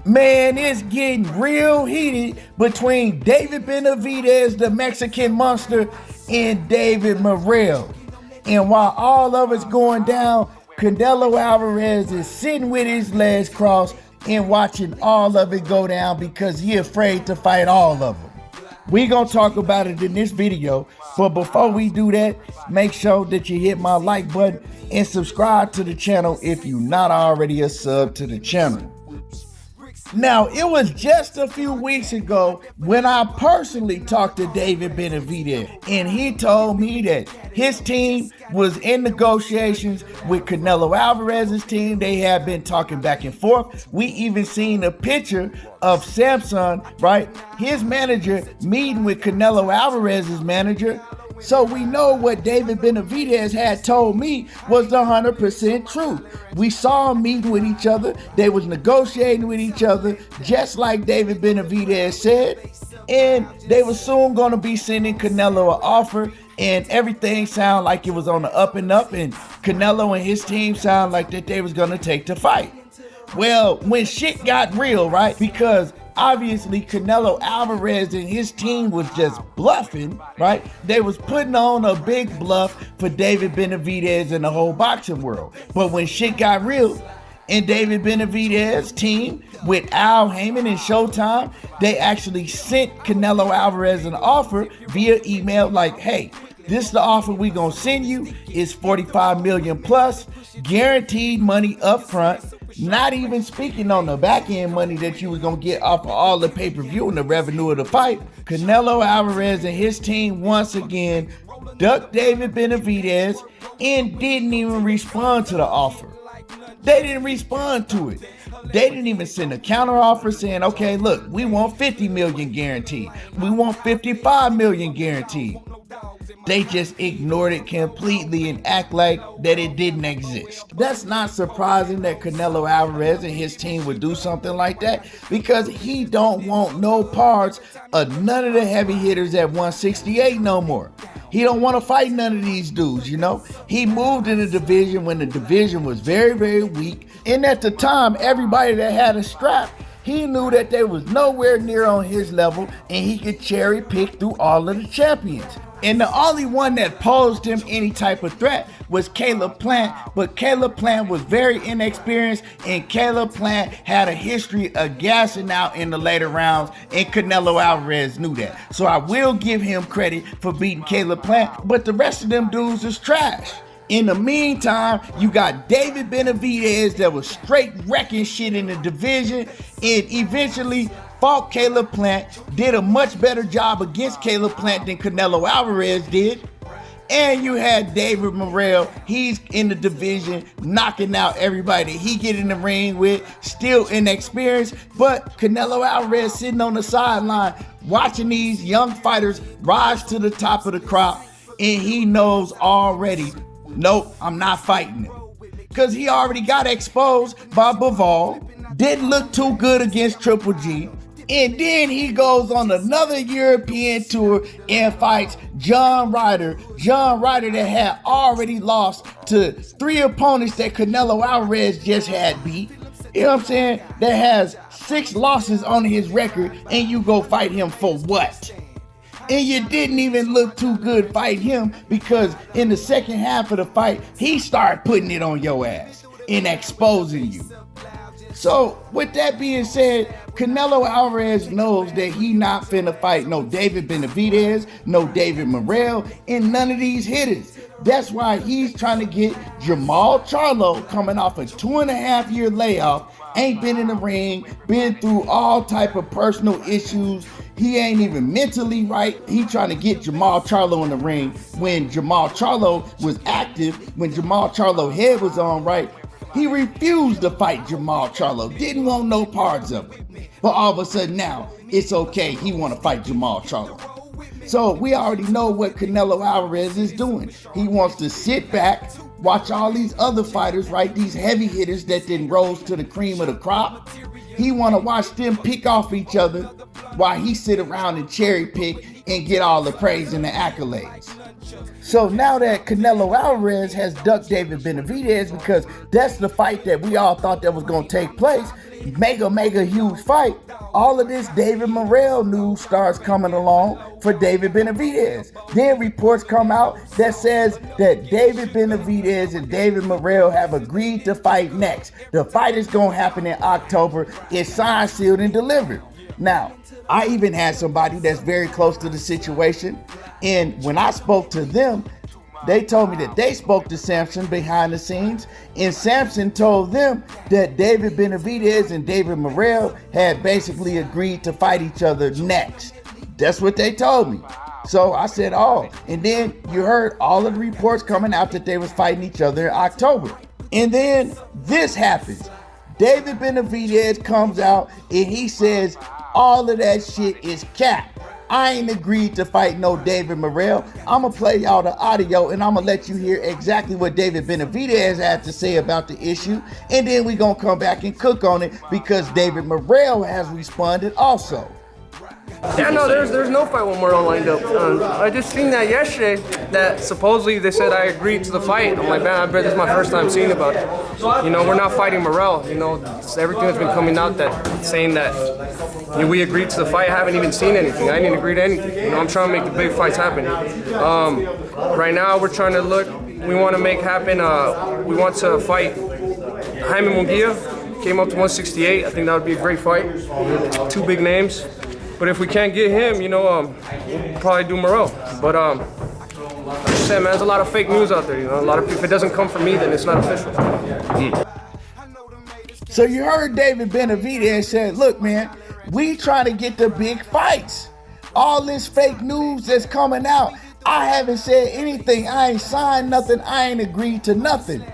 Man, it's getting real heated between David Benavidez, the Mexican monster, and David Morrell. And while all of it's going down, Canelo Alvarez is sitting with his legs crossed and watching all of it go down because he's afraid to fight all of them. We're going to talk about it in this video, but before we do that, make sure that you hit my like button and subscribe to the channel if you're not already a sub to the channel. Now, it was just a few weeks ago when I personally talked to David Benavidez, and he told me that his team was in negotiations with Canelo Alvarez's team. They had been talking back and forth. We even seen a picture of Samson, right, his manager, meeting with Canelo Alvarez's manager. So we know what David Benavidez had told me was the 100% truth. We saw them meeting with each other. They was negotiating with each other, just like David Benavidez said. And they were soon going to be sending Canelo an offer, and everything sounded like it was on the up and up, and Canelo and his team sounded like that they was going to take the fight. Well, when shit got real, right, because obviously Canelo Alvarez and his team was just bluffing, right? They was putting on a big bluff for David Benavidez and the whole boxing world. But when shit got real, and David Benavidez's team with Al Heyman and Showtime, they actually sent Canelo Alvarez an offer via email like, hey, this is the offer we gonna send you. It's $45 million plus, guaranteed money up front. Not even speaking on the back end money that you was gonna get off of all the pay-per-view and the revenue of the fight. Canelo Alvarez and his team once again ducked David Benavidez and didn't even respond to the offer. They didn't respond to it. They didn't even send a counter offer saying, okay, look, we want 50 million guaranteed. We want 55 million guaranteed. They just ignored it completely and act like that it didn't exist. That's not surprising that Canelo Alvarez and his team would do something like that, because he don't want no parts of none of the heavy hitters at 168 no more. He don't want to fight none of these dudes, you know? He moved in the division when the division was very, very weak. And at the time, everybody that had a strap, he knew that they was nowhere near on his level, and he could cherry pick through all of the champions. And the only one that posed him any type of threat was Caleb Plant, but Caleb Plant was very inexperienced, and Caleb Plant had a history of gassing out in the later rounds, and Canelo Alvarez knew that. So I will give him credit for beating Caleb Plant, but the rest of them dudes is trash. In the meantime, you got David Benavidez that was straight wrecking shit in the division, and eventually fought Caleb Plant, did a much better job against Caleb Plant than Canelo Alvarez did. And you had David Morrell, he's in the division, knocking out everybody he get in the ring with, still inexperienced, but Canelo Alvarez sitting on the sideline watching these young fighters rise to the top of the crop, and he knows already, nope, I'm not fighting him. Because he already got exposed by Bivol, didn't look too good against Triple G, and then he goes on another European tour and fights John Ryder. John Ryder that had already lost to 3 opponents that Canelo Alvarez just had beat. You know what I'm saying? That has 6 losses on his record, and you go fight him for what? And you didn't even look too good fighting him, because in the second half of the fight, he started putting it on your ass and exposing you. So with that being said, Canelo Alvarez knows that he not finna fight no David Benavidez, no David Morrell, and none of these hitters. That's why he's trying to get Jermall Charlo, coming off a 2.5-year layoff, ain't been in the ring, been through all type of personal issues. He ain't even mentally right. He trying to get Jermall Charlo in the ring when Jermall Charlo was active, when Jermall Charlo head was on right. He refused to fight Jermall Charlo, didn't want no parts of it. But all of a sudden now, it's okay, he want to fight Jermall Charlo. So we already know what Canelo Alvarez is doing. He wants to sit back, watch all these other fighters, right, these heavy hitters that then rose to the cream of the crop. He want to watch them pick off each other while he sit around and cherry pick and get all the praise and the accolades. So now that Canelo Alvarez has ducked David Benavidez because that's the fight that we all thought that was going to take place, mega huge fight, all of this David Morrell news starts coming along for David Benavidez. Then reports come out that says that David Benavidez and David Morrell have agreed to fight next. The fight is going to happen in October. It's signed, sealed, and delivered. Now, I even had somebody that's very close to the situation, and when I spoke to them, they told me that they spoke to Samson behind the scenes, and Samson told them that David Benavidez and David Morrell had basically agreed to fight each other next. That's what they told me. So I said, oh, and then you heard all of the reports coming out that they was fighting each other in October. And then this happens. David Benavidez comes out and he says, all of that shit is cap. I ain't agreed to fight no David Morrell. I'm going to play y'all the audio and I'm going to let you hear exactly what David Benavidez had to say about the issue. And then we going to come back and cook on it because David Morrell has responded also. Yeah, no, there's no fight with Morrell lined up. I just seen that yesterday that supposedly they said I agreed to the fight. I'm like, man, I bet this is my first time seeing about it. You know, we're not fighting Morrell. You know, everything that's been coming out that saying that we agreed to the fight. I haven't even seen anything. I didn't agree to anything. You know, I'm trying to make the big fights happen. Right now, we're trying to look. We want to make happen. We want to fight Jaime Munguia. Came up to 168. I think that would be a great fight. Two big names. But if we can't get him, you know, we'll probably do Morrell. But like I said, man, there's a lot of fake news out there. You know, a lot of people. If it doesn't come from me, then it's not official. So you heard David Benavidez said, look, man, we trying to get the big fights. All this fake news that's coming out, I haven't said anything. I ain't signed nothing. I ain't agreed to nothing.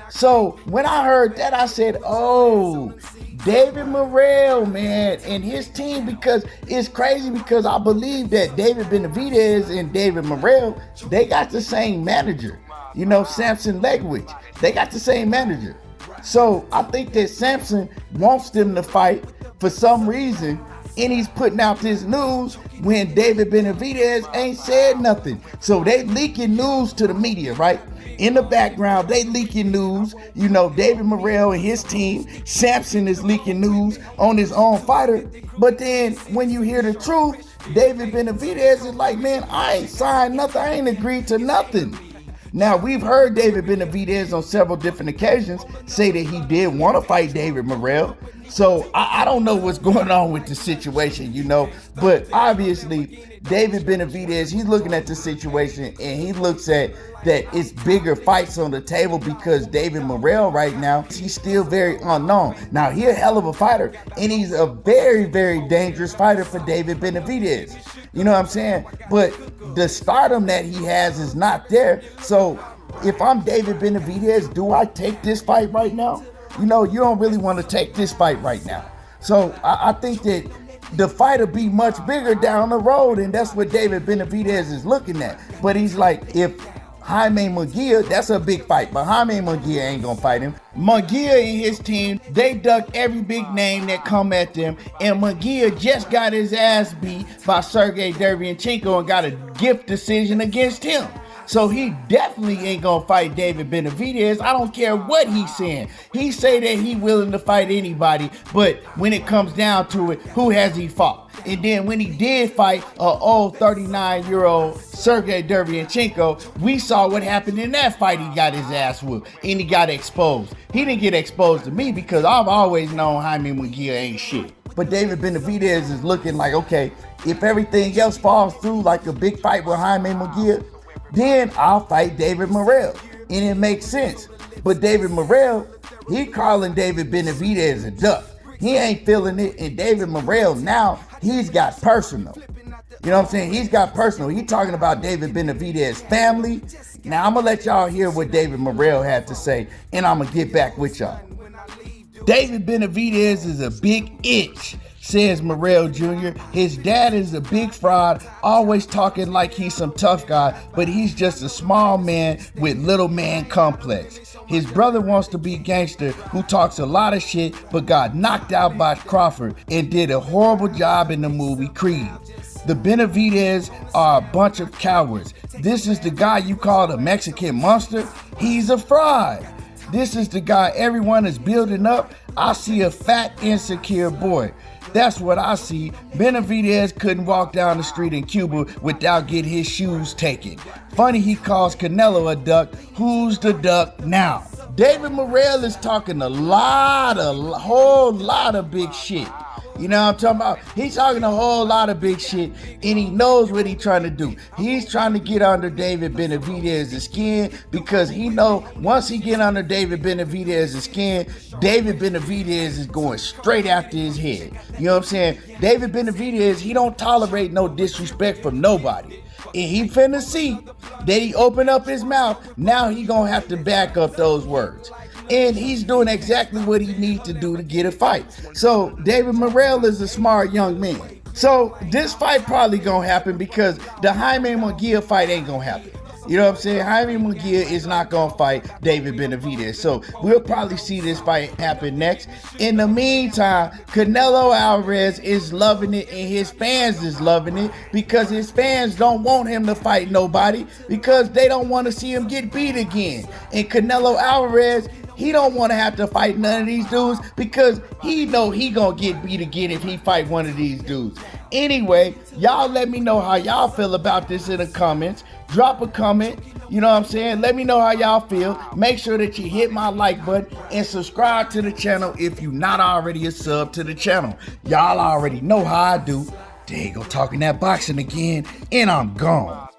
So when I heard that, I said, oh, David Morrell, man, and his team, because it's crazy because I believe that David Benavidez and David Morrell, they got the same manager. You know, Samson Legwich, they got the same manager. So I think that Samson wants them to fight for some reason, and he's putting out this news when David Benavidez ain't said nothing. So they leaking news to the media, right? In the background, they leaking news. You know, David Morrell and his team, Samson is leaking news on his own fighter. But then when you hear the truth, David Benavidez is like, man, I ain't signed nothing. I ain't agreed to nothing. Now, we've heard David Benavidez on several different occasions say that he did want to fight David Morrell. So I don't know what's going on with the situation, you know, but obviously David Benavidez, he's looking at the situation and he looks at that it's bigger fights on the table because David Morrell right now, he's still very unknown. Now, he's a hell of a fighter and he's a very dangerous fighter for David Benavidez. You know what I'm saying? But the stardom that he has is not there. So if I'm David Benavidez, do I take this fight right now? You know, you don't really want to take this fight right now. So I think that the fight will be much bigger down the road, and that's what David Benavidez is looking at. But he's like, if Jaime Munguia, that's a big fight, but Jaime Munguia ain't gonna fight him. Munguia and his team, they duck every big name that come at them, and Munguia just got his ass beat by Sergey Derevyanchenko and got a gift decision against him. So he definitely ain't gonna fight David Benavidez. I don't care what he's saying. He say that he willing to fight anybody, but when it comes down to it, who has he fought? And then when he did fight old 39-year-old Sergey Derevyanchenko, we saw what happened in that fight. He got his ass whooped and he got exposed. He didn't get exposed to me because I've always known Jaime Munguia ain't shit. But David Benavidez is looking like, okay, if everything else falls through like a big fight with Jaime Munguia, then I'll fight David Morrell. And it makes sense. But David Morrell, he calling David Benavidez a duck. He ain't feeling it. And David Morrell now, he's got personal. You know what I'm saying? He's got personal. He talking about David Benavidez family. Now I'm going to let y'all hear what David Morrell had to say. And I'm going to get back with y'all. David Benavidez is a big itch, says Morrell Jr. His dad is a big fraud, always talking like he's some tough guy, but he's just a small man with little man complex. His brother wants to be gangster who talks a lot of shit but got knocked out by Crawford and did a horrible job in the movie Creed. The Benavidez are a bunch of cowards. This is the guy you call the Mexican monster. He's a fraud. This is the guy everyone is building up. I see a fat, insecure boy. That's what I see. Benavidez couldn't walk down the street in Cuba without getting his shoes taken. Funny he calls Canelo a duck. Who's the duck now? David Morrell is talking a whole lot of big shit. You know what I'm talking about? He's talking a whole lot of big shit, and he knows what he's trying to do. He's trying to get under David Benavidez's skin because he know once he get under David Benavidez's skin, David Benavidez is going straight after his head. You know what I'm saying? David Benavidez, he don't tolerate no disrespect from nobody. And he finna see that he open up his mouth, now he gonna have to back up those words. And he's doing exactly what he needs to do to get a fight. So David Morrell is a smart young man. So this fight probably gonna happen because the Jaime Munguia fight ain't gonna happen. You know what I'm saying? Jaime Munguia is not gonna fight David Benavidez. So we'll probably see this fight happen next. In the meantime, Canelo Alvarez is loving it and his fans is loving it because his fans don't want him to fight nobody because they don't want to see him get beat again. And Canelo Alvarez, he don't want to have to fight none of these dudes because he know he gonna get beat again if he fight one of these dudes. Anyway, y'all let me know how y'all feel about this in the comments. Drop a comment, you know what I'm saying? Let me know how y'all feel. Make sure that you hit my like button and subscribe to the channel if you're not already a sub to the channel. Y'all already know how I do. There you go, talking that boxing again, and I'm gone.